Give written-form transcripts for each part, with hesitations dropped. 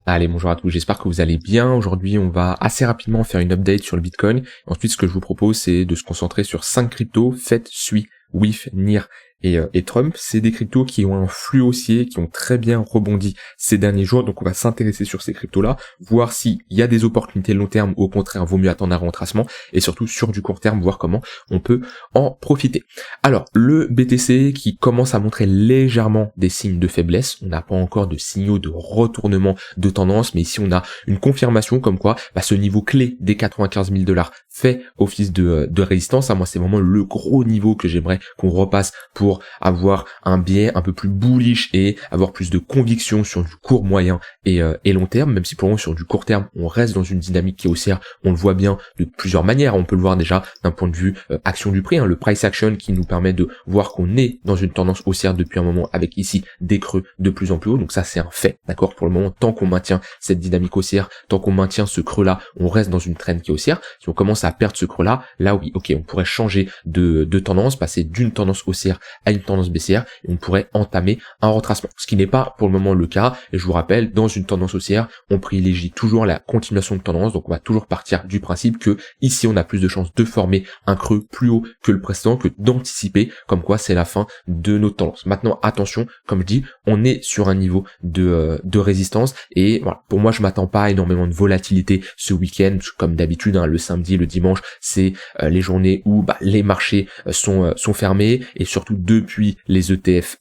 Allez, bonjour à tous, j'espère que vous allez bien. Aujourd'hui, on va assez rapidement faire une update sur le Bitcoin. Ensuite, ce que je vous propose, c'est de se concentrer sur 5 cryptos, FET, SUI, WIF, NIR et Trump. C'est des cryptos qui ont un flux haussier, qui ont très bien rebondi ces derniers jours. Donc, on va s'intéresser sur ces cryptos-là, voir s'il y a des opportunités long terme ou au contraire, vaut mieux attendre un retracement. Et surtout, sur du court terme, voir comment on peut en profiter. Alors, le BTC qui commence à montrer légèrement des signes de faiblesse. On n'a pas encore de signaux de retournement de tendance, mais ici, on a une confirmation comme quoi ce niveau clé des 95 000 $ fait office de résistance. Moi, c'est vraiment le gros niveau que j'aimerais qu'on repasse pour avoir un biais un peu plus bullish et avoir plus de conviction sur du court, moyen et long terme, même si pour nous, sur du court terme, on reste dans une dynamique qui est haussière. On le voit bien de plusieurs manières. On peut le voir déjà d'un point de vue action du prix, le price action qui nous permet de voir qu'on est dans une tendance haussière depuis un moment avec ici des creux de plus en plus haut. Donc ça, c'est un fait, d'accord? Pour le moment, tant qu'on maintient cette dynamique haussière, tant qu'on maintient ce creux-là, on reste dans une trend qui est haussière. Si on commence à perdre ce creux-là, là oui, ok, on pourrait changer de tendance, passer d'une tendance haussière à une tendance baissière et on pourrait entamer un retracement. Ce qui n'est pas pour le moment le cas. Et je vous rappelle, dans une tendance haussière, on privilégie toujours la continuation de tendance. Donc on va toujours partir du principe que ici, on a plus de chances de former un creux plus haut que le précédent, que d'anticiper comme quoi c'est la fin de notre tendance. Maintenant, attention, comme je dis, on est sur un niveau de résistance et voilà, pour moi, je m'attends pas à énormément de volatilité ce week-end. Comme d'habitude, le samedi, le dimanche, c'est les journées où les marchés sont fermés et surtout depuis les ETF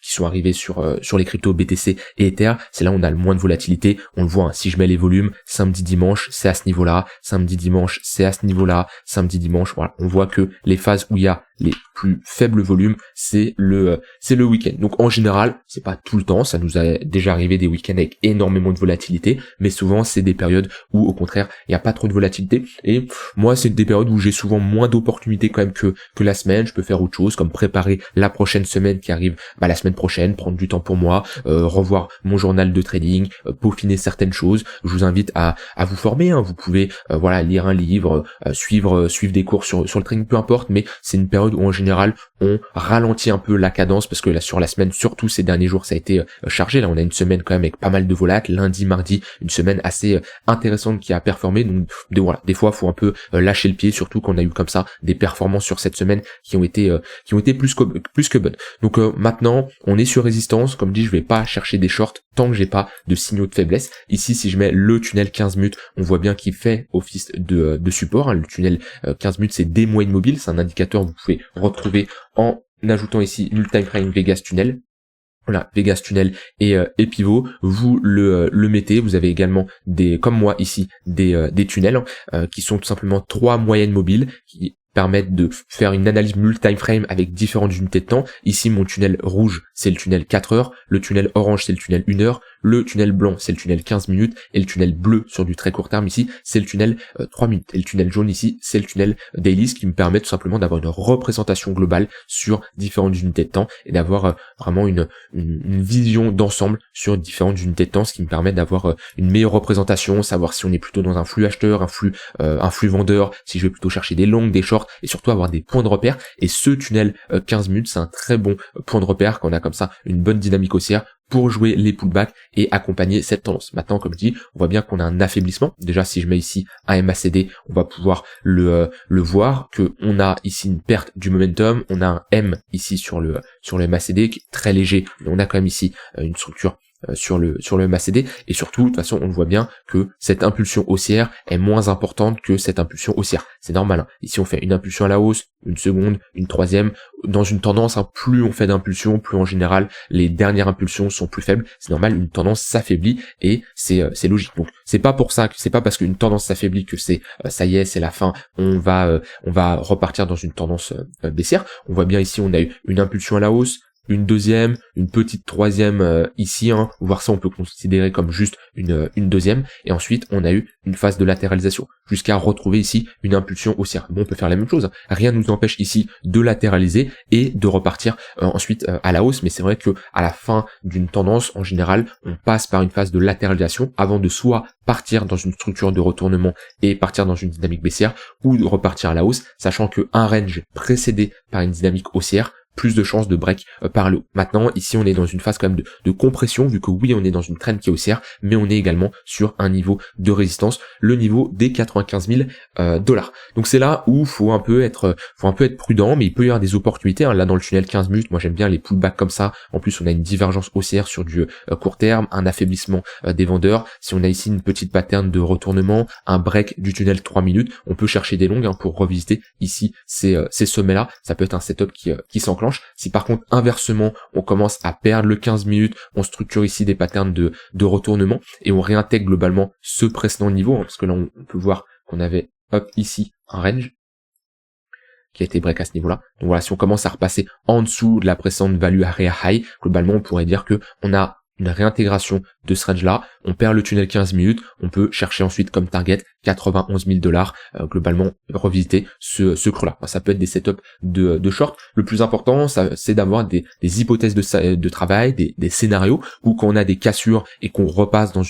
qui sont arrivés sur les cryptos BTC et Ether, c'est là où on a le moins de volatilité. On le voit, si je mets les volumes, samedi, dimanche, c'est à ce niveau-là, samedi, dimanche, c'est à ce niveau-là, samedi, dimanche, voilà, on voit que les phases où il y a les plus faibles volumes, c'est le week-end. Donc en général, c'est pas tout le temps, ça nous a déjà arrivé des week-ends avec énormément de volatilité, mais souvent c'est des périodes où au contraire, il n'y a pas trop de volatilité. Et moi, c'est des périodes où j'ai souvent moins d'opportunités quand même que la semaine. Je peux faire autre chose, comme préparer la prochaine semaine qui arrive la semaine prochaine, prendre du temps pour moi, revoir mon journal de trading, peaufiner certaines choses. Je vous invite à vous former, Vous pouvez lire un livre, suivre des cours sur le trading, peu importe, mais c'est une période où en général on ralentit un peu la cadence parce que là sur la semaine, surtout ces derniers jours, ça a été chargé. Là on a une semaine quand même avec pas mal de volat, lundi, mardi, une semaine assez intéressante qui a performé. Donc des fois faut un peu lâcher le pied, surtout qu'on a eu comme ça des performances sur cette semaine qui ont été plus que bonnes. Donc maintenant on est sur résistance. Comme dit, je vais pas chercher des shorts tant que j'ai pas de signaux de faiblesse. Ici, si je mets le tunnel 15 minutes, on voit bien qu'il fait office de support. Le tunnel 15 minutes, c'est des moyennes mobiles, c'est un indicateur que vous pouvez retrouver en ajoutant ici Multime Frame Vegas Tunnel. Voilà, Vegas Tunnel et pivot, vous le mettez. Vous avez également comme moi ici, des tunnels qui sont tout simplement 3 moyennes mobiles qui permettent de faire une analyse multi-time frame avec différentes unités de temps. Ici, mon tunnel rouge, c'est le tunnel 4 heures, le tunnel orange, c'est le tunnel 1 heure, le tunnel blanc, c'est le tunnel 15 minutes, et le tunnel bleu sur du très court terme ici, c'est le tunnel 3 minutes. Et le tunnel jaune ici, c'est le tunnel daily, ce qui me permet tout simplement d'avoir une représentation globale sur différentes unités de temps et d'avoir vraiment une vision d'ensemble sur différentes unités de temps, ce qui me permet d'avoir une meilleure représentation, savoir si on est plutôt dans un flux acheteur, un flux vendeur, si je vais plutôt chercher des longues, des shorts, et surtout avoir des points de repère. Et ce tunnel 15 minutes, c'est un très bon point de repère quand on a comme ça une bonne dynamique haussière pour jouer les pullbacks et accompagner cette tendance. Maintenant, comme je dis, on voit bien qu'on a un affaiblissement. Déjà, si je mets ici un MACD, on va pouvoir le voir que on a ici une perte du momentum. On a un M ici sur le MACD qui est très léger, mais on a quand même ici une structure sur le MACD, et surtout de toute façon on le voit bien que cette impulsion haussière est moins importante que cette impulsion haussière. C'est normal, Ici on fait une impulsion à la hausse, une seconde, une troisième, dans une tendance, plus on fait d'impulsions, plus en général les dernières impulsions sont plus faibles. C'est normal, une tendance s'affaiblit et c'est logique. Donc c'est pas parce qu'une tendance s'affaiblit que c'est ça y est, c'est la fin, on va repartir dans une tendance baissière. On voit bien ici on a eu une impulsion à la hausse, une deuxième, une petite troisième ici, voire ça on peut considérer comme juste une deuxième, et ensuite on a eu une phase de latéralisation, jusqu'à retrouver ici une impulsion haussière. Bon, on peut faire la même chose, rien ne nous empêche ici de latéraliser et de repartir ensuite à la hausse, mais c'est vrai que à la fin d'une tendance, en général, on passe par une phase de latéralisation avant de soit partir dans une structure de retournement et partir dans une dynamique baissière, ou de repartir à la hausse, sachant que un range précédé par une dynamique haussière plus de chances de break par le haut. Maintenant, ici, on est dans une phase quand même de compression, vu que oui, on est dans une trend qui est haussière, mais on est également sur un niveau de résistance, le niveau des 95 000 $. Donc c'est là où faut un peu être prudent, mais il peut y avoir des opportunités. Hein. Là, dans le tunnel 15 minutes, moi j'aime bien les pullbacks comme ça. En plus, on a une divergence haussière sur du court terme, un affaiblissement des vendeurs. Si on a ici une petite pattern de retournement, un break du tunnel 3 minutes, on peut chercher des longues pour revisiter ici ces sommets-là. Ça peut être un setup qui s'enclenche. Si par contre, inversement, on commence à perdre le 15 minutes, on structure ici des patterns de retournement et on réintègre globalement ce précédent niveau, hein, parce que là, on peut voir qu'on avait ici un range qui a été break à ce niveau-là. Donc voilà, si on commence à repasser en dessous de la précédente value area high, globalement, on pourrait dire que on a une réintégration de ce range-là, on perd le tunnel 15 minutes, on peut chercher ensuite comme target 91 000 $, globalement revisiter ce creux-là. Ça peut être des setups de short. Le plus important, c'est d'avoir des hypothèses de travail, des scénarios où quand on a des cassures et qu'on repasse dans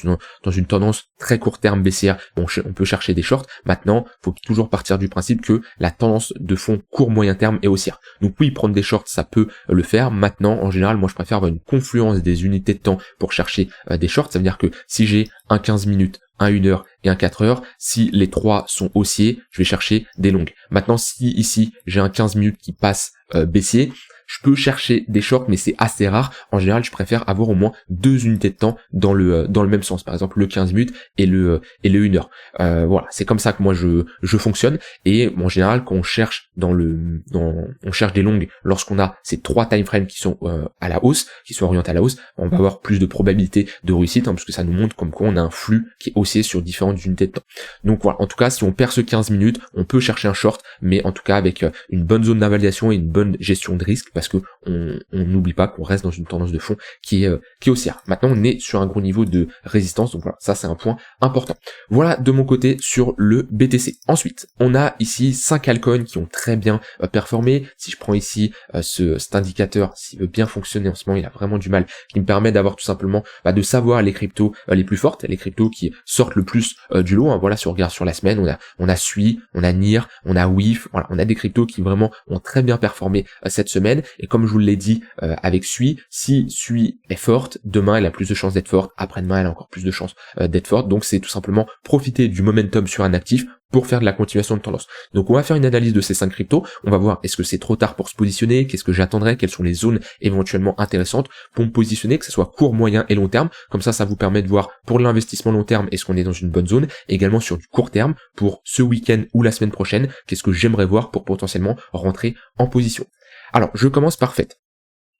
une tendance très court terme baissière, on peut chercher des shorts. Maintenant, faut toujours partir du principe que la tendance de fond court moyen terme est haussière. Donc oui, prendre des shorts, ça peut le faire. Maintenant, en général, moi je préfère avoir une confluence des unités de temps pour chercher des shorts. Ça veut dire que si j'ai un 15 minutes, un 1 heure et un 4 heures, si les trois sont haussiers, je vais chercher des longues. Maintenant, si ici j'ai un 15 minutes qui passe baissier, je peux chercher des shorts, mais c'est assez rare. En général, je préfère avoir au moins 2 unités de temps dans le même sens. Par exemple, le 15 minutes et le 1 heure. Voilà, c'est comme ça que moi je fonctionne. Et en général, quand on cherche on cherche des longues lorsqu'on a ces 3 time frames qui sont à la hausse, qui sont orientés à la hausse, on va avoir plus de probabilité de réussite, hein, parce que ça nous montre comme quoi on a un flux qui est haussier sur différentes unités de temps. Donc voilà, en tout cas, si on perd ce 15 minutes, on peut chercher un short, mais en tout cas avec une bonne zone d'invalidation et une bonne gestion de risque, parce que on n'oublie pas qu'on reste dans une tendance de fond qui est haussière. Maintenant, on est sur un gros niveau de résistance, donc voilà, ça c'est un point important. Voilà de mon côté sur le BTC. Ensuite, on a ici 5 altcoins qui ont très bien performé. Si je prends ici cet indicateur, s'il veut bien fonctionner en ce moment, il a vraiment du mal, qui me permet d'avoir tout simplement de savoir les cryptos les plus fortes, les cryptos qui sortent le plus du lot. Hein. Voilà, si on regarde sur la semaine, on a SUI, on a NIR, on a WIF, voilà, on a des cryptos qui vraiment ont très bien performé cette semaine. Et comme je vous l'ai dit avec SUI, si SUI est forte, demain elle a plus de chances d'être forte, après-demain elle a encore plus de chances d'être forte. Donc c'est tout simplement profiter du momentum sur un actif pour faire de la continuation de tendance. Donc on va faire une analyse de ces 5 cryptos, on va voir est-ce que c'est trop tard pour se positionner, qu'est-ce que j'attendrai, quelles sont les zones éventuellement intéressantes pour me positionner, que ce soit court, moyen et long terme. Comme ça vous permet de voir pour l'investissement long terme est-ce qu'on est dans une bonne zone, également sur du court terme pour ce week-end ou la semaine prochaine, qu'est-ce que j'aimerais voir pour potentiellement rentrer en position. Alors je commence par fait.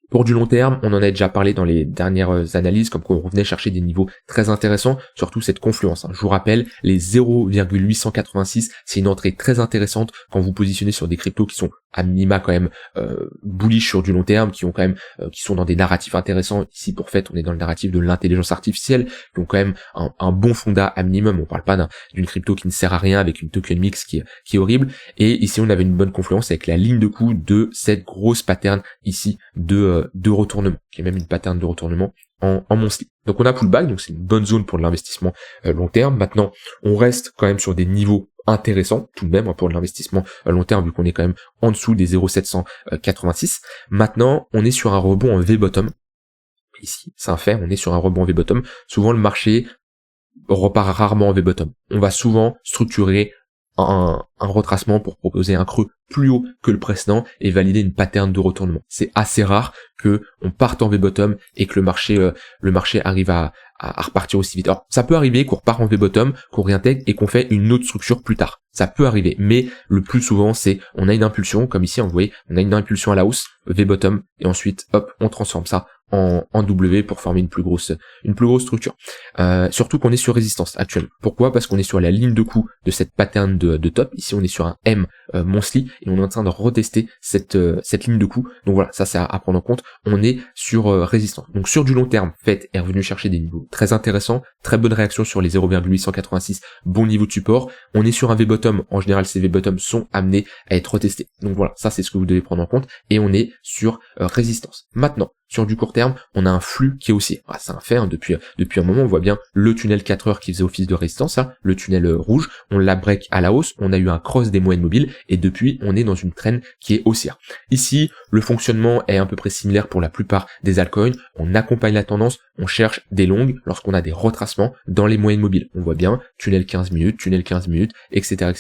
Pour du long terme, on en a déjà parlé dans les dernières analyses, comme qu'on revenait chercher des niveaux très intéressants, surtout cette confluence. Je vous rappelle, les 0,886, c'est une entrée très intéressante quand vous positionnez sur des cryptos qui sont à minima quand même bullish sur du long terme, qui ont quand même qui sont dans des narratifs intéressants. Ici pour fait, on est dans le narratif de l'intelligence artificielle, qui ont quand même un bon fondat à minimum. On parle pas d'une crypto qui ne sert à rien avec une token mix qui est horrible. Et ici on avait une bonne confluence avec la ligne de coup de cette grosse pattern ici de retournement, qui est même une pattern de retournement en monthly. Donc on a pullback, donc c'est une bonne zone pour l'investissement long terme. Maintenant, on reste quand même sur des niveaux intéressants, tout de même, pour l'investissement long terme, vu qu'on est quand même en dessous des 0,786. Maintenant, on est sur un rebond en V-bottom. Ici, c'est un fait, on est sur un rebond en V-bottom. Souvent, le marché repart rarement en V-bottom. On va souvent structurer un retracement pour proposer un creux plus haut que le précédent et valider une pattern de retournement. C'est assez rare que on parte en V-bottom et que le marché arrive à repartir aussi vite. Alors, ça peut arriver qu'on repart en V-bottom, qu'on réintègre et qu'on fait une autre structure plus tard. Ça peut arriver, mais le plus souvent, c'est on a une impulsion, comme ici, vous voyez, on a une impulsion à la hausse, V-bottom, et ensuite, hop, on transforme ça en W pour former une plus grosse structure. Surtout qu'on est sur résistance actuellement. Pourquoi? Parce qu'on est sur la ligne de coup de cette pattern de top. Ici, on est sur un M monthly et on est en train de retester cette ligne de coup. Donc voilà, ça c'est à prendre en compte. On est sur résistance. Donc sur du long terme, Fed est revenu chercher des niveaux très intéressants, très bonne réaction sur les 0,886, bon niveau de support. On est sur un V-bottom. En général, ces V-bottom sont amenés à être retestés. Donc voilà, ça c'est ce que vous devez prendre en compte. Et on est sur résistance. Maintenant, sur du court terme, on a un flux qui est haussier. Ah, c'est un fait, hein, depuis un moment, on voit bien le tunnel 4 heures qui faisait office de résistance, hein, le tunnel rouge, on l'a break à la hausse, on a eu un cross des moyennes mobiles, et depuis, on est dans une trend qui est haussière. Ici, le fonctionnement est à peu près similaire pour la plupart des altcoins, on accompagne la tendance, on cherche des longues lorsqu'on a des retracements dans les moyennes mobiles. On voit bien tunnel 15 minutes, etc.,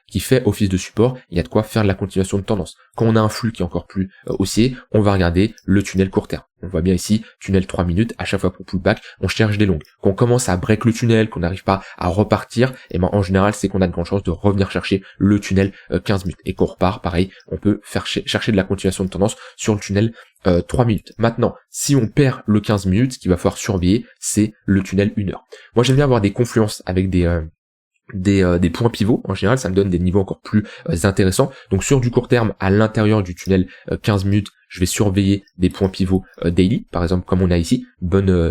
qui fait office de support, il y a de quoi faire de la continuation de tendance. Quand on a un flux qui est encore plus haussier, on va regarder le tunnel court terme. On voit bien ici, tunnel 3 minutes, à chaque fois qu'on pullback, on cherche des longues. Quand on commence à break le tunnel, qu'on n'arrive pas à repartir, et ben en général, c'est qu'on a de grandes chances de revenir chercher le tunnel 15 minutes. Et qu'on repart, pareil, on peut faire chercher de la continuation de tendance sur le tunnel 3 minutes. Maintenant, si on perd le 15 minutes, ce qu'il va falloir surveiller, c'est le tunnel 1 heure. Moi, j'aime bien avoir des confluences avec des points pivots. En général, ça me donne des niveaux encore plus intéressants. Donc sur du court terme, à l'intérieur du tunnel 15 minutes, je vais surveiller des points pivots daily, par exemple comme on a ici,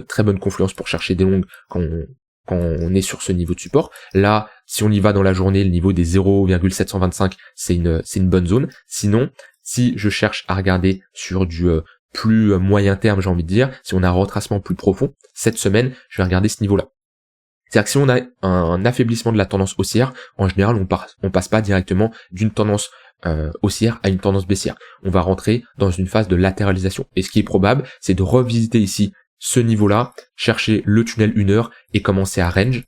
très bonne confluence pour chercher des longues quand on est sur ce niveau de support. Là, si on y va dans la journée, le niveau des 0,725, c'est une bonne zone. Sinon, si je cherche à regarder sur du plus moyen terme, j'ai envie de dire, si on a un retracement plus profond, cette semaine, je vais regarder ce niveau-là. C'est-à-dire que si on a un affaiblissement de la tendance haussière, en général, on passe pas directement d'une tendance haussière à une tendance baissière. On va rentrer dans une phase de latéralisation. Et ce qui est probable, c'est de revisiter ici ce niveau-là, chercher le tunnel 1 heure et commencer à range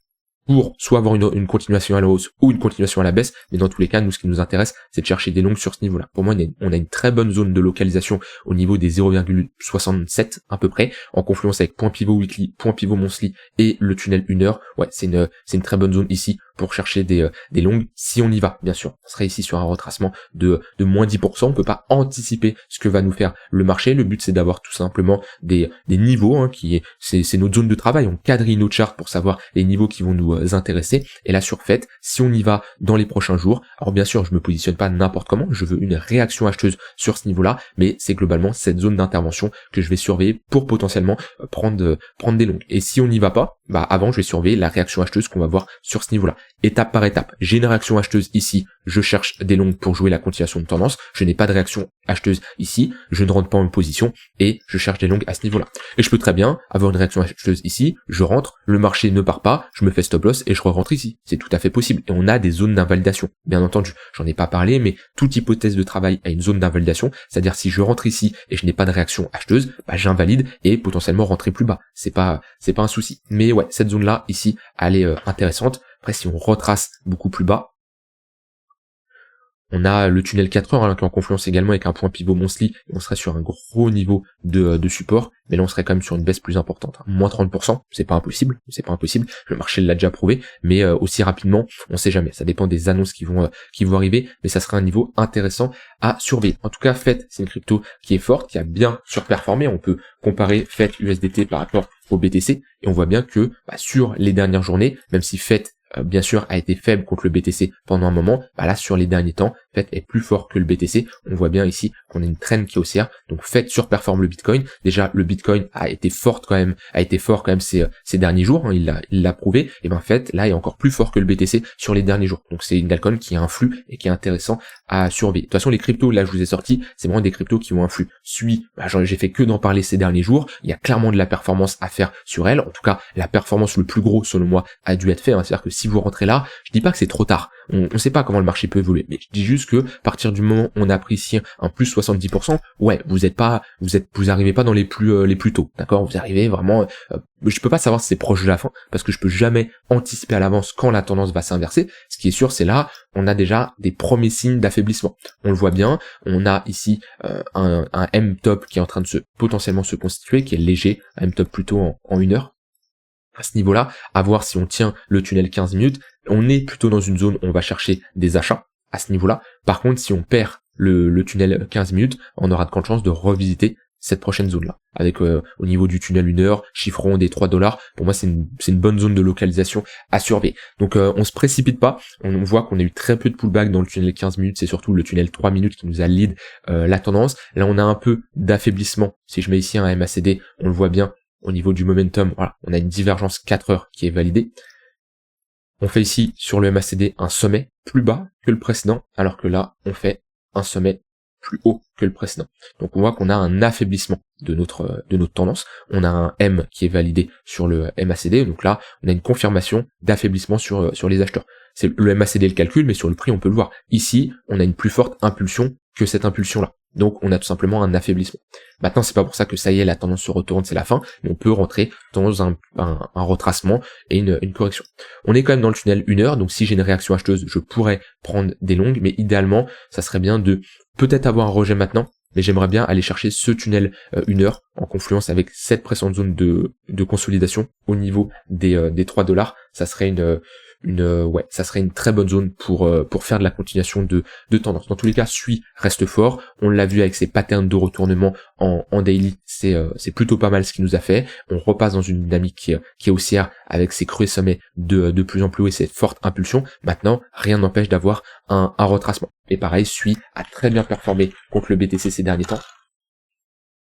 pour soit avoir une continuation à la hausse ou une continuation à la baisse, mais dans tous les cas, nous, ce qui nous intéresse, c'est de chercher des longues sur ce niveau-là. Pour moi, on a une très bonne zone de localisation au niveau des 0,67 à peu près, en confluence avec point pivot weekly, point pivot monthly et le tunnel 1 heure. Ouais, c'est une très bonne zone ici pour chercher des longues, si on y va, bien sûr. On serait ici sur un retracement de moins 10%, on peut pas anticiper ce que va nous faire le marché. Le but, c'est d'avoir tout simplement des niveaux, hein, c'est notre zone de travail. On quadrille nos charts pour savoir les niveaux qui vont nous intéresser. Et là, sur fait, si on y va dans les prochains jours, alors bien sûr, je me positionne pas n'importe comment, je veux une réaction acheteuse sur ce niveau-là, mais c'est globalement cette zone d'intervention que je vais surveiller pour potentiellement prendre des longues. Et si on n'y va pas, bah avant, je vais surveiller la réaction acheteuse qu'on va voir sur ce niveau-là. Étape par étape, j'ai une réaction acheteuse ici, je cherche des longues pour jouer la continuation de tendance, je n'ai pas de réaction acheteuse ici, je ne rentre pas en position et je cherche des longues à ce niveau-là. Et je peux très bien avoir une réaction acheteuse ici, je rentre, le marché ne part pas, je me fais stop loss et je rentre ici. C'est tout à fait possible. Et on a des zones d'invalidation. Bien entendu, j'en ai pas parlé, mais toute hypothèse de travail a une zone d'invalidation, c'est-à-dire si je rentre ici et je n'ai pas de réaction acheteuse, bah j'invalide et potentiellement rentrer plus bas. C'est pas un souci. Mais ouais, cette zone-là ici, elle est intéressante. Après, si on retrace beaucoup plus bas, on a le tunnel 4 heures, hein, qui est en confluence également avec un point pivot monthly, et on serait sur un gros niveau de support, mais là on serait quand même sur une baisse plus importante, hein. Moins 30%, c'est pas impossible, le marché l'a déjà prouvé, mais aussi rapidement, on sait jamais, ça dépend des annonces qui vont arriver, mais ça sera un niveau intéressant à surveiller. En tout cas, FET, c'est une crypto qui est forte, qui a bien surperformé, on peut comparer FET USDT par rapport au BTC, et on voit bien que sur les dernières journées, même si FET bien sûr a été faible contre le BTC pendant un moment, là sur les derniers temps, FET est plus fort que le BTC. On voit bien ici qu'on a une trend qui est haussière, donc FET surperforme le Bitcoin. Déjà le Bitcoin a été fort quand même ces derniers jours, hein, il l'a prouvé, et FET là est encore plus fort que le BTC sur les derniers jours. Donc c'est une altcoin qui a un flux et qui est intéressant à surveiller. De toute façon les cryptos, là je vous ai sorti, c'est vraiment des cryptos qui ont un flux. J'ai fait que d'en parler ces derniers jours, il y a clairement de la performance à faire sur elle. En tout cas, la performance le plus gros selon moi a dû être fait, hein. C'est-à-dire que si vous rentrez là, je dis pas que c'est trop tard, on sait pas comment le marché peut évoluer, mais je dis juste que à partir du moment où on a pris ici un plus 70%, ouais, vous arrivez pas dans les plus tôt, d'accord, vous arrivez vraiment, je peux pas savoir si c'est proche de la fin, parce que je peux jamais anticiper à l'avance quand la tendance va s'inverser. Ce qui est sûr, c'est là, on a déjà des premiers signes d'affaiblissement. On le voit bien, on a ici un M-top qui est en train de potentiellement se constituer, qui est léger, un M-top plutôt en 1 heure. À ce niveau-là, à voir si on tient le tunnel 15 minutes, on est plutôt dans une zone où on va chercher des achats à ce niveau-là. Par contre, si on perd le tunnel 15 minutes, on aura de grandes chances de revisiter cette prochaine zone-là. Avec au niveau du tunnel 1 heure, chiffre rond des $3, pour moi c'est une bonne zone de localisation à surveiller. Donc on se précipite pas, on voit qu'on a eu très peu de pullback dans le tunnel 15 minutes, c'est surtout le tunnel 3 minutes qui nous a lead la tendance. Là on a un peu d'affaiblissement, si je mets ici un MACD, on le voit bien au niveau du momentum, voilà, on a une divergence 4 heures qui est validée. On fait ici sur le MACD un sommet plus bas que le précédent, alors que là on fait un sommet plus haut que le précédent. Donc on voit qu'on a un affaiblissement de notre tendance. On a un M qui est validé sur le MACD, donc là on a une confirmation d'affaiblissement sur les acheteurs. C'est le MACD le calcul, mais sur le prix on peut le voir. Ici on a une plus forte impulsion que cette impulsion là. Donc on a tout simplement un affaiblissement. Maintenant c'est pas pour ça que ça y est, la tendance se retourne, c'est la fin, mais on peut rentrer dans un retracement et une correction. On est quand même dans le tunnel 1 heure, donc si j'ai une réaction acheteuse, je pourrais prendre des longues, mais idéalement ça serait bien de peut-être avoir un rejet maintenant, mais j'aimerais bien aller chercher ce tunnel 1 heure en confluence avec cette précédente zone de consolidation au niveau des $3. Ça serait ça serait une très bonne zone pour faire de la continuation de tendance. Dans tous les cas, reste fort. On l'a vu avec ses patterns de retournement en daily, c'est plutôt pas mal ce qu'il nous a fait. On repasse dans une dynamique qui est haussière avec ses creux et sommets de plus en plus haut et cette forte impulsion. Maintenant, rien n'empêche d'avoir un retracement. Et pareil, a très bien performé contre le BTC ces derniers temps.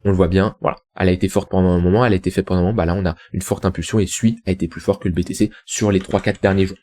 On le voit bien, voilà. Elle a été forte pendant un moment, elle a été faite pendant un moment, là on a une forte impulsion et a été plus fort que le BTC sur les 3-4 derniers jours.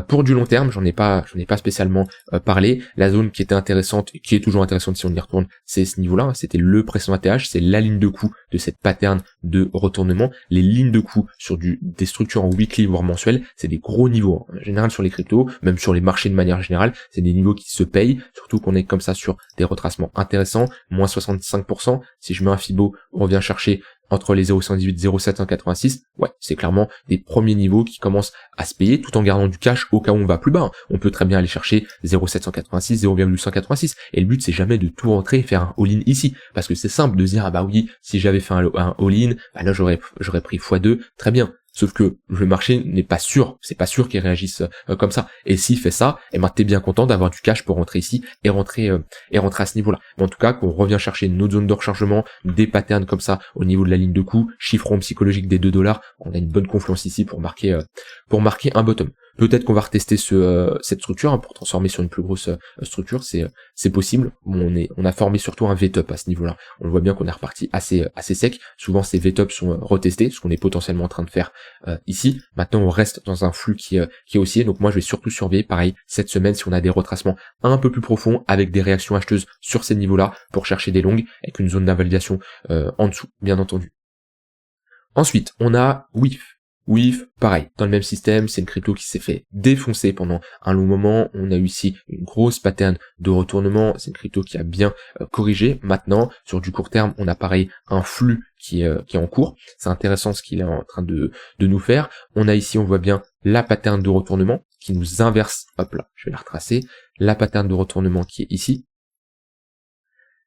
Pour du long terme, j'en ai pas spécialement parlé. La zone qui était intéressante, qui est toujours intéressante si on y retourne, c'est ce niveau-là. C'était le précédent ATH, c'est la ligne de coup de cette pattern de retournement. Les lignes de coup sur des structures en weekly voire mensuel, c'est des gros niveaux. En général sur les cryptos, même sur les marchés de manière générale, c'est des niveaux qui se payent. Surtout qu'on est comme ça sur des retracements intéressants, moins 65%. Si je mets un Fibo, on revient chercher entre les 0,118 et 0,786, ouais, c'est clairement des premiers niveaux qui commencent à se payer tout en gardant du cash au cas où on va plus bas. On peut très bien aller chercher 0,786, 0,186 et le but c'est jamais de tout rentrer et faire un all-in ici parce que c'est simple de se dire ah bah oui, si j'avais fait un all-in, bah là j'aurais pris x2, très bien. Sauf que le marché n'est pas sûr, c'est pas sûr qu'il réagisse comme ça. Et s'il fait ça, eh ben t'es bien content d'avoir du cash pour rentrer ici et rentrer à ce niveau-là. Mais en tout cas, qu'on revient chercher une autre zone de rechargement, des patterns comme ça au niveau de la ligne de coup, chiffron psychologique des $2, on a une bonne confluence ici pour marquer un bottom. Peut-être qu'on va retester cette structure pour transformer sur une plus grosse structure, c'est possible. On a formé surtout un V-top à ce niveau-là. On voit bien qu'on est reparti assez sec. Souvent ces V-top sont retestés, ce qu'on est potentiellement en train de faire ici. Maintenant on reste dans un flux qui est haussier, donc moi je vais surtout surveiller pareil cette semaine si on a des retracements un peu plus profonds avec des réactions acheteuses sur ces niveaux-là pour chercher des longues avec une zone d'invalidation en dessous, bien entendu. Ensuite on a WIF, pareil, dans le même système, c'est une crypto qui s'est fait défoncer pendant un long moment. On a eu ici une grosse pattern de retournement. C'est une crypto qui a bien corrigé. Maintenant, sur du court terme, on a pareil un flux qui est en cours. C'est intéressant ce qu'il est en train de nous faire. On a ici, on voit bien la pattern de retournement qui nous inverse. Hop là, je vais la retracer. La pattern de retournement qui est ici.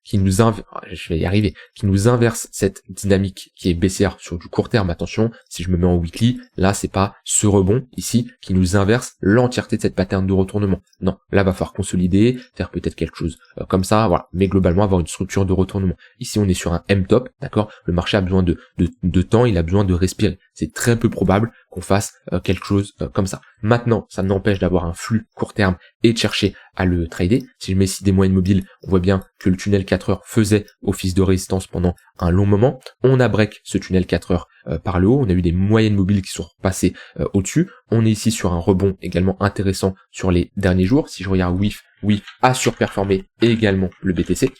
Qui nous inverse cette dynamique qui est baissière sur du court terme. Attention, si je me mets en weekly, là c'est pas ce rebond ici qui nous inverse l'entièreté de cette pattern de retournement. Non, là va falloir consolider, faire peut-être quelque chose comme ça, voilà. Mais globalement avoir une structure de retournement. Ici on est sur un M-top, d'accord. Le marché a besoin de temps, il a besoin de respirer. C'est très peu probable qu'on fasse quelque chose comme ça. Maintenant, ça n'empêche d'avoir un flux court terme et de chercher à le trader. Si je mets ici des moyennes mobiles, on voit bien que le tunnel 4 heures faisait office de résistance pendant un long moment. On a break ce tunnel 4 heures par le haut. On a eu des moyennes mobiles qui sont passées au-dessus. On est ici sur un rebond également intéressant sur les derniers jours. Si je regarde WIF a surperformé également le BTC.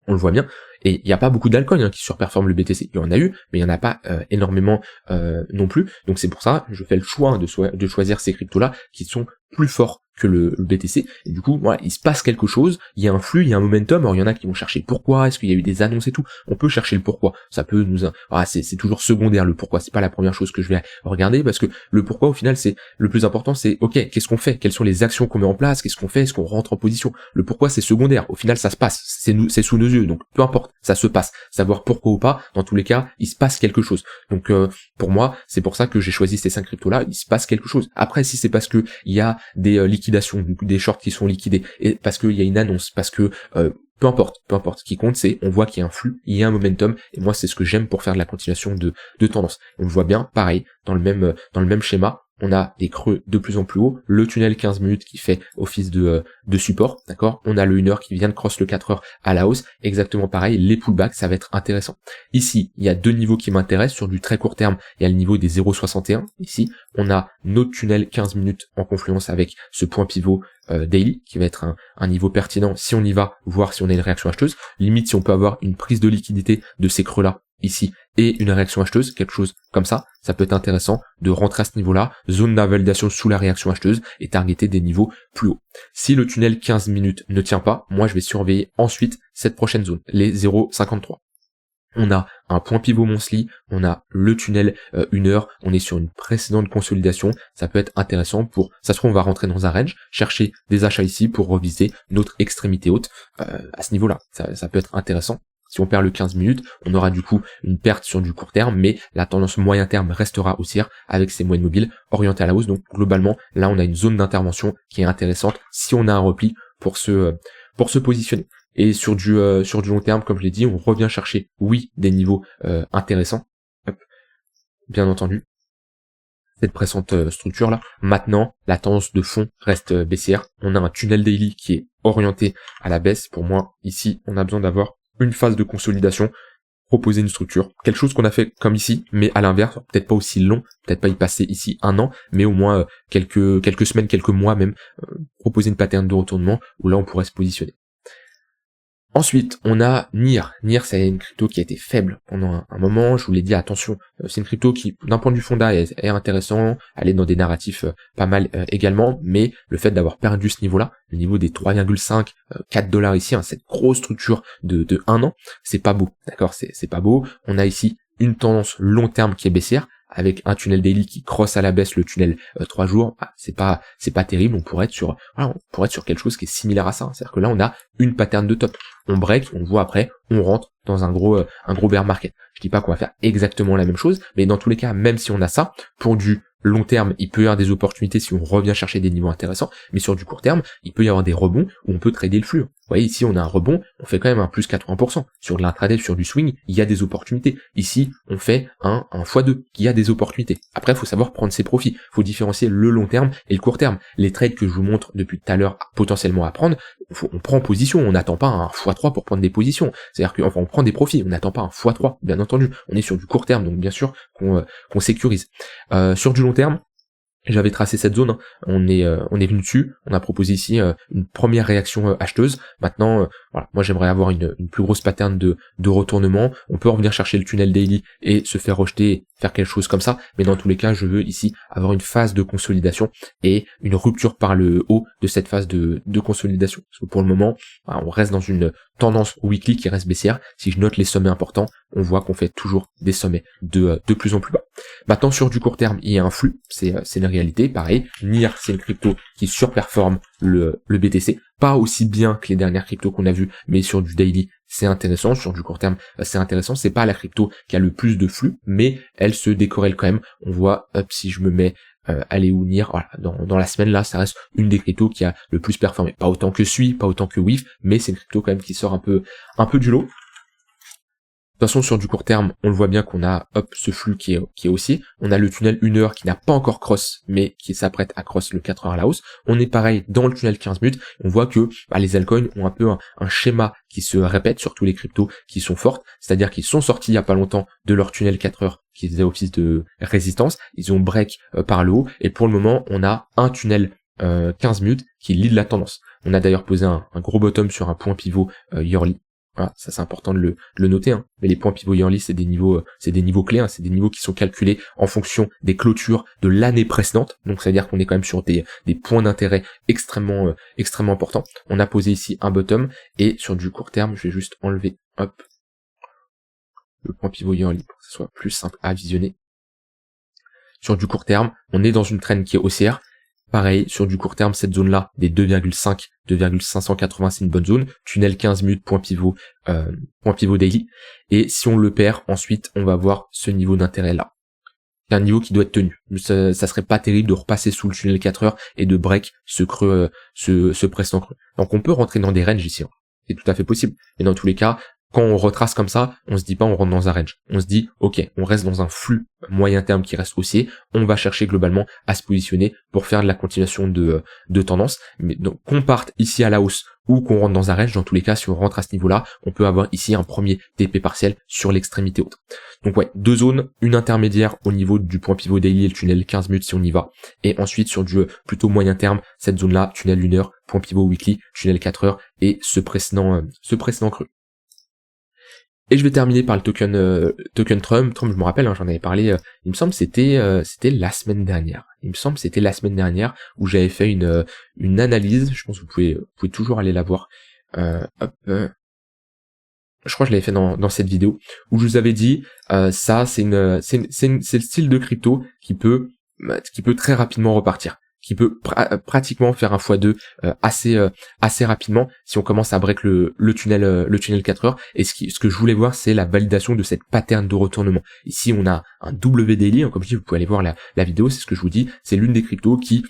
On le voit bien. Et il n'y a pas beaucoup d'alcool qui surperforme le BTC. Il y en a eu, mais il n'y en a pas énormément non plus. Donc c'est pour ça que je fais le choix de choisir ces cryptos-là qui sont plus forts que le BTC. Et du coup, voilà, il se passe quelque chose, il y a un flux, il y a un momentum. Alors il y en a qui vont chercher le pourquoi, est-ce qu'il y a eu des annonces et tout. On peut chercher le pourquoi. Ça peut nous... c'est toujours secondaire le pourquoi. C'est pas la première chose que je vais regarder parce que le pourquoi au final c'est le plus important. C'est ok, qu'est-ce qu'on fait, quelles sont les actions qu'on met en place, qu'est-ce qu'on fait, est-ce qu'on rentre en position. Le pourquoi c'est secondaire. Au final ça se passe. C'est sous nos yeux. Donc peu importe, ça se passe. Savoir pourquoi ou pas, dans tous les cas, il se passe quelque chose. Donc pour moi, c'est pour ça que j'ai choisi ces 5 cryptos là. Il se passe quelque chose. Après, si c'est parce que il y a des liquidations, des shorts qui sont liquidés, et parce qu'il y a une annonce, parce que peu importe. Ce qui compte, c'est on voit qu'il y a un flux, il y a un momentum, et moi c'est ce que j'aime pour faire de la continuation de tendance. On le voit bien, pareil, dans le même schéma. on a des creux de plus en plus hauts, le tunnel 15 minutes qui fait office de support, d'accord. On a le 1 heure qui vient de cross le 4 heures à la hausse, exactement pareil, les pullbacks, ça va être intéressant. Ici, il y a deux niveaux qui m'intéressent, sur du très court terme, il y a le niveau des 0,61, ici, on a notre tunnel 15 minutes en confluence avec ce point pivot daily, qui va être un niveau pertinent si on y va, voir si on a une réaction acheteuse, limite si on peut avoir une prise de liquidité de ces creux-là, ici, et une réaction acheteuse, quelque chose comme ça peut être intéressant de rentrer à ce niveau-là, zone d'invalidation sous la réaction acheteuse et targeter des niveaux plus hauts. Si le tunnel 15 minutes ne tient pas, moi je vais surveiller ensuite cette prochaine zone, les 0,53. On a un point pivot monthly, on a le tunnel 1 heure, on est sur une précédente consolidation, ça peut être intéressant pour, ça se trouve on va rentrer dans un range, chercher des achats ici pour reviser notre extrémité haute à ce niveau-là, ça peut être intéressant. Si on perd le 15 minutes, on aura du coup une perte sur du court terme, mais la tendance moyen terme restera haussière avec ces moyennes mobiles orientées à la hausse. Donc globalement, là on a une zone d'intervention qui est intéressante si on a un repli pour se positionner. Et sur du long terme, comme je l'ai dit, on revient chercher, oui, des niveaux intéressants. Hop. Bien entendu, cette précédente structure là. Maintenant, la tendance de fond reste baissière. On a un tunnel daily qui est orienté à la baisse. Pour moi, ici, on a besoin d'avoir une phase de consolidation, proposer une structure, quelque chose qu'on a fait comme ici, mais à l'inverse, peut-être pas aussi long, peut-être pas y passer ici 1 an, mais au moins quelques semaines, quelques mois même, proposer une pattern de retournement où là on pourrait se positionner. Ensuite, on a NIR. NIR, c'est une crypto qui a été faible pendant un moment. Je vous l'ai dit, attention, c'est une crypto qui, d'un point de vue fonda, est intéressant. Elle est dans des narratifs pas mal également. Mais le fait d'avoir perdu ce niveau-là, le niveau des 3,5, 4 dollars ici, hein, cette grosse structure de 1 an, c'est pas beau. D'accord, c'est pas beau. On a ici une tendance long terme qui est baissière, avec un tunnel daily qui crosse à la baisse le tunnel 3 jours, c'est pas terrible, on pourrait être sur quelque chose qui est similaire à ça, hein. C'est-à-dire que là on a une pattern de top, on break, on voit après, on rentre dans un gros bear market. Je dis pas qu'on va faire exactement la même chose, mais dans tous les cas, même si on a ça, pour du long terme, il peut y avoir des opportunités si on revient chercher des niveaux intéressants, mais sur du court terme, il peut y avoir des rebonds où on peut trader le flux. Vous voyez, ici, on a un rebond, on fait quand même un plus 80%. Sur de l'intraday, sur du swing, il y a des opportunités. Ici, on fait un x2, il y a des opportunités. Après, il faut savoir prendre ses profits. Il faut différencier le long terme et le court terme. Les trades que je vous montre depuis tout à l'heure, potentiellement à prendre, on prend position, on n'attend pas un x3 pour prendre des positions. C'est-à-dire qu'on prend des profits, on n'attend pas un x3, bien entendu. On est sur du court terme, donc bien sûr qu'on sécurise. Sur du long terme, j'avais tracé cette zone, hein. On est venu dessus, on a proposé ici une première réaction acheteuse. Maintenant, voilà, moi j'aimerais avoir une plus grosse pattern de retournement. On peut revenir chercher le tunnel daily et se faire rejeter, faire quelque chose comme ça, mais dans tous les cas, je veux ici avoir une phase de consolidation et une rupture par le haut de cette phase de consolidation. Parce que pour le moment, voilà, on reste dans une tendance weekly qui reste baissière. Si je note les sommets importants, on voit qu'on fait toujours des sommets de plus en plus bas. Maintenant, sur du court terme, il y a un flux, c'est une réalité. Pareil, NIR, c'est une crypto qui surperforme le BTC, pas aussi bien que les dernières cryptos qu'on a vues, mais sur du daily, c'est intéressant. Sur du court terme, c'est intéressant. C'est pas la crypto qui a le plus de flux, mais elle se décorrèle quand même. On voit, hop, si je me mets aller ou NIR, voilà, dans la semaine là, ça reste une des cryptos qui a le plus performé. Pas autant que SUI, pas autant que WIF, mais c'est une crypto quand même qui sort un peu du lot. De toute façon, sur du court terme, on le voit bien qu'on a ce flux qui est haussier. On a le tunnel 1 heure qui n'a pas encore cross, mais qui s'apprête à cross le 4 heures à la hausse. On est pareil dans le tunnel 15 minutes. On voit que les altcoins ont un peu un schéma qui se répète sur tous les cryptos qui sont fortes. C'est-à-dire qu'ils sont sortis il y a pas longtemps de leur tunnel 4 heures qui faisait office de résistance. Ils ont break par le haut. Et pour le moment, on a un tunnel 15 minutes qui lead la tendance. On a d'ailleurs posé un gros bottom sur un point pivot yearly. Voilà, ça c'est important de le noter, hein. Mais les points pivot yearly, c'est des niveaux clés, hein. C'est des niveaux qui sont calculés en fonction des clôtures de l'année précédente. Donc ça veut dire qu'on est quand même sur des points d'intérêt extrêmement importants. On a posé ici un bottom et sur du court terme, je vais juste enlever le point pivot yearly pour que ce soit plus simple à visionner. Sur du court terme, on est dans une trend qui est haussière. Pareil, sur du court terme, cette zone-là, des 2,580, c'est une bonne zone. Tunnel 15 minutes, point pivot daily. Et si on le perd, ensuite, on va voir ce niveau d'intérêt-là. C'est un niveau qui doit être tenu. Ça serait pas terrible de repasser sous le tunnel 4 heures et de break ce creux, ce précédent creux. Donc on peut rentrer dans des ranges ici, hein. C'est tout à fait possible. Mais dans tous les cas, quand on retrace comme ça, on se dit pas on rentre dans un range. On se dit, ok, on reste dans un flux moyen terme qui reste haussier. On va chercher globalement à se positionner pour faire de la continuation de tendance. Mais donc, qu'on parte ici à la hausse ou qu'on rentre dans un range, dans tous les cas, si on rentre à ce niveau-là, on peut avoir ici un premier TP partiel sur l'extrémité haute. Donc ouais, deux zones, une intermédiaire au niveau du point pivot daily et le tunnel 15 minutes si on y va. Et ensuite, sur du plutôt moyen terme, cette zone-là, tunnel 1 heure, point pivot weekly, tunnel 4 heures et ce précédent creux. Et je vais terminer par le token Trump. Trump, je me rappelle, hein, j'en avais parlé, il me semble que c'était la semaine dernière. Où j'avais fait une analyse, je pense que vous pouvez toujours aller la voir. Je crois que je l'avais fait dans cette vidéo, où je vous avais dit, ça c'est le style de crypto qui peut très rapidement repartir, qui peut pratiquement faire un x2 assez rapidement si on commence à break le tunnel 4 heures. Et ce que je voulais voir, c'est la validation de cette pattern de retournement. Ici on a un W daily, hein, comme je dis, vous pouvez aller voir la vidéo, c'est ce que je vous dis, c'est l'une des cryptos qui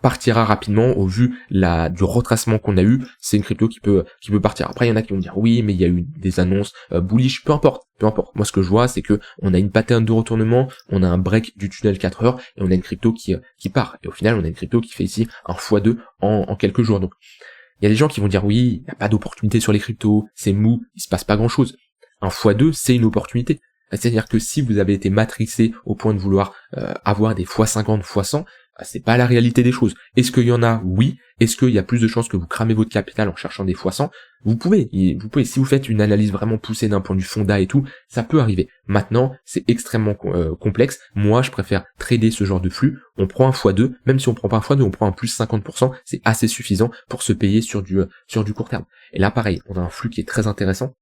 partira rapidement au vu du retracement qu'on a eu. C'est une crypto qui peut partir. Après il y en a qui vont dire oui mais il y a eu des annonces bullish, peu importe. Moi ce que je vois c'est que on a une pattern de retournement, on a un break du tunnel 4 heures et on a une crypto qui part. Et au final on a une crypto qui fait ici un x2 en quelques jours. Donc il y a des gens qui vont dire oui, il n'y a pas d'opportunité sur les cryptos, c'est mou, il se passe pas grand chose. Un x2 c'est une opportunité. C'est-à-dire que si vous avez été matrixé au point de vouloir avoir des x50, x100, c'est pas la réalité des choses. Est-ce qu'il y en a? Oui. Est-ce qu'il y a plus de chances que vous cramez votre capital en cherchant des x100? Vous pouvez, si vous faites une analyse vraiment poussée d'un point de vue fonda et tout, ça peut arriver. Maintenant, c'est extrêmement complexe. Moi, je préfère trader ce genre de flux. On prend un x2, même si on prend pas un x2, on prend un plus 50%, c'est assez suffisant pour se payer sur du court terme. Et là, pareil, on a un flux qui est très intéressant.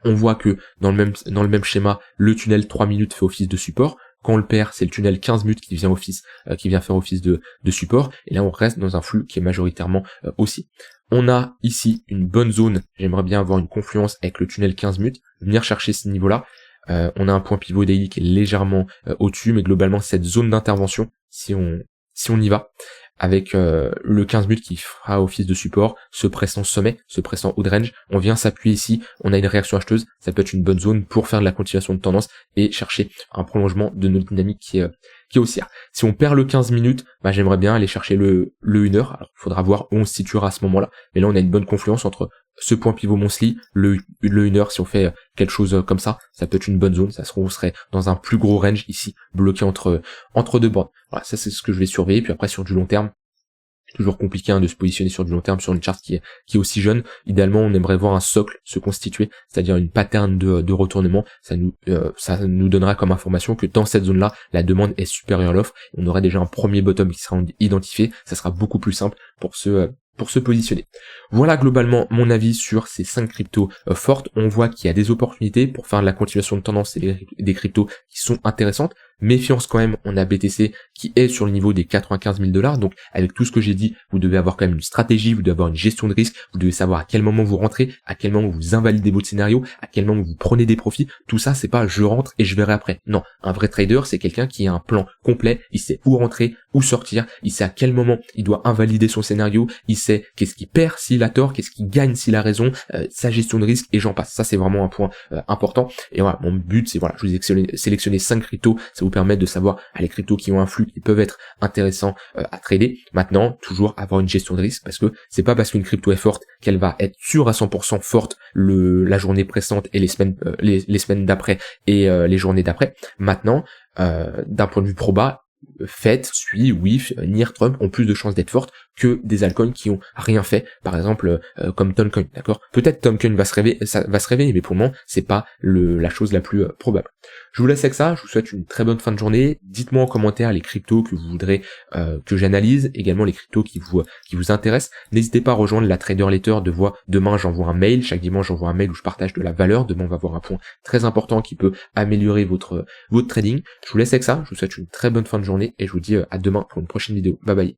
On voit que dans le même schéma, le tunnel 3 minutes fait office de support. Quand on le perd, c'est le tunnel 15 minutes qui vient faire office de support. Et là, on reste dans un flux qui est majoritairement haussier. On a ici une bonne zone. J'aimerais bien avoir une confluence avec le tunnel 15 minutes, venir chercher ce niveau-là. On a un point pivot daily qui est légèrement au-dessus, mais globalement, cette zone d'intervention, si on y va, avec le 15 minutes qui fera office de support, ce pressant sommet, ce pressant haut de range, on vient s'appuyer ici, on a une réaction acheteuse, ça peut être une bonne zone pour faire de la continuation de tendance et chercher un prolongement de notre dynamique qui est haussière. Si on perd le 15 minutes, j'aimerais bien aller chercher le 1 heure, alors il faudra voir où on se situera à ce moment-là, mais là on a une bonne confluence entre ce point pivot monthly, le 1 heure, si on fait quelque chose comme ça peut être une bonne zone, on serait dans un plus gros range ici, bloqué entre deux bornes. Voilà, ça c'est ce que je vais surveiller, puis après sur du long terme, toujours compliqué de se positionner sur du long terme sur une charte qui est aussi jeune. Idéalement, on aimerait voir un socle se constituer, c'est-à-dire une pattern de retournement. Ça nous donnera comme information que dans cette zone-là, la demande est supérieure à l'offre. On aurait déjà un premier bottom qui sera identifié. Ça sera beaucoup plus simple pour se positionner. Voilà globalement mon avis sur ces 5 cryptos fortes. On voit qu'il y a des opportunités pour faire de la continuation de tendance et des cryptos qui sont intéressantes. Méfiance quand même, on a BTC qui est sur le niveau des 95 000 $. Donc avec tout ce que j'ai dit, vous devez avoir quand même une stratégie, vous devez avoir une gestion de risque, vous devez savoir à quel moment vous rentrez, à quel moment vous invalidez votre scénario, à quel moment vous prenez des profits. Tout ça, c'est pas je rentre et je verrai après. Non, un vrai trader, c'est quelqu'un qui a un plan complet, il sait où rentrer, où sortir, il sait à quel moment il doit invalider son scénario, il sait qu'est-ce qu'il perd s'il a tort, qu'est-ce qu'il gagne s'il a raison, sa gestion de risque et j'en passe. Ça, c'est vraiment un point important. Et voilà, mon but, c'est je vous ai sélectionné 5 cryptos, ça vous permet de savoir les cryptos qui ont un flux qui peuvent être intéressants à trader. Maintenant, toujours avoir une gestion de risque parce que c'est pas parce qu'une crypto est forte qu'elle va être sûre à 100% forte la journée précédente et les semaines d'après et les journées d'après. Maintenant, d'un point de vue proba, FED, SUI, WIF, NIR, Trump ont plus de chances d'être fortes que des altcoins qui ont rien fait, par exemple comme Toncoin, d'accord. Peut-être Toncoin va se réveiller, mais pour le moment c'est pas la chose la plus probable. Je vous laisse avec ça, je vous souhaite une très bonne fin de journée. Dites-moi en commentaire les cryptos que vous voudrez que j'analyse, également les cryptos qui vous intéressent. N'hésitez pas à rejoindre la Trader Letter de voix. Demain j'envoie un mail, chaque dimanche j'envoie un mail où je partage de la valeur. Demain on va voir un point très important qui peut améliorer votre trading. Je vous laisse avec ça, je vous souhaite une très bonne fin de journée et je vous dis à demain pour une prochaine vidéo. Bye bye.